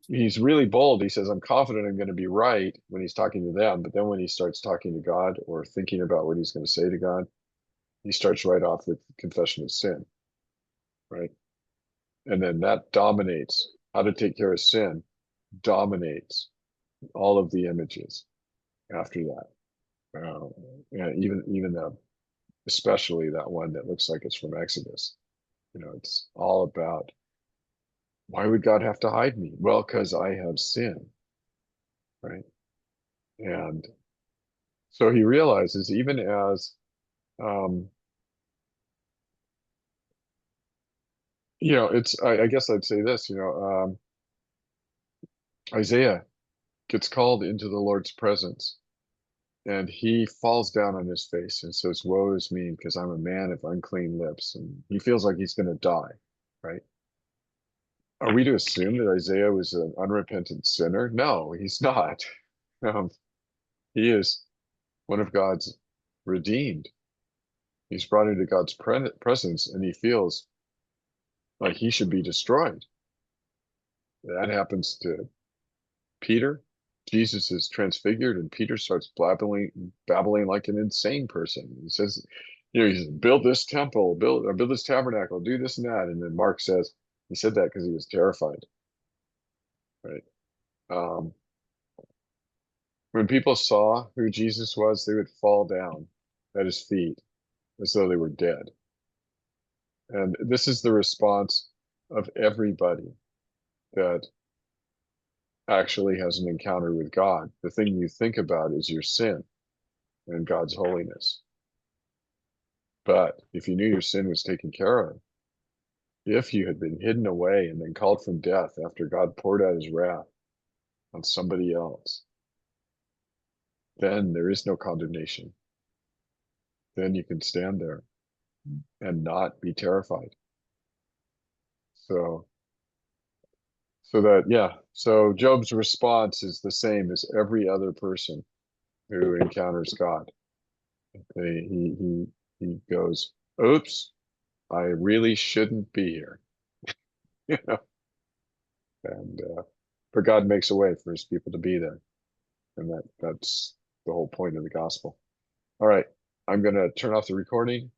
he's really bold, he says, "I'm confident I'm going to be right," when he's talking to them. But then when he starts talking to God or thinking about what he's going to say to God, he starts right off with confession of sin, right? And then that dominates how to take care of sin, dominates all of the images after that. And even especially that one that looks like it's from Exodus. You know, it's all about, why would God have to hide me? Well, because I have sinned, right? And so he realizes, even as you know, I guess I'd say this, you know, Isaiah gets called into the Lord's presence, and he falls down on his face and says, "Woe is me, because I'm a man of unclean lips." And he feels like he's going to die, right? Are we to assume that Isaiah was an unrepentant sinner? No, he's not. He is one of God's redeemed. He's brought into God's presence, and he feels like he should be destroyed. That happens to Peter. Jesus is transfigured, and Peter starts babbling like an insane person. He says, you know, he says, "Build this temple, build this tabernacle, do this and that." And then Mark says he said that because he was terrified, right? When people saw who Jesus was, they would fall down at his feet as though they were dead. And this is the response of everybody that actually has an encounter with God. The thing you think about is your sin and God's holiness. But if you knew your sin was taken care of, if you had been hidden away and then called from death after God poured out his wrath on somebody else, then there is no condemnation then you can stand there and not be terrified. So, so Job's response is the same as every other person who encounters God. He goes, oops, I really shouldn't be here. You know, and but God makes a way for his people to be there. And that's the whole point of the gospel. All right, I'm gonna turn off the recording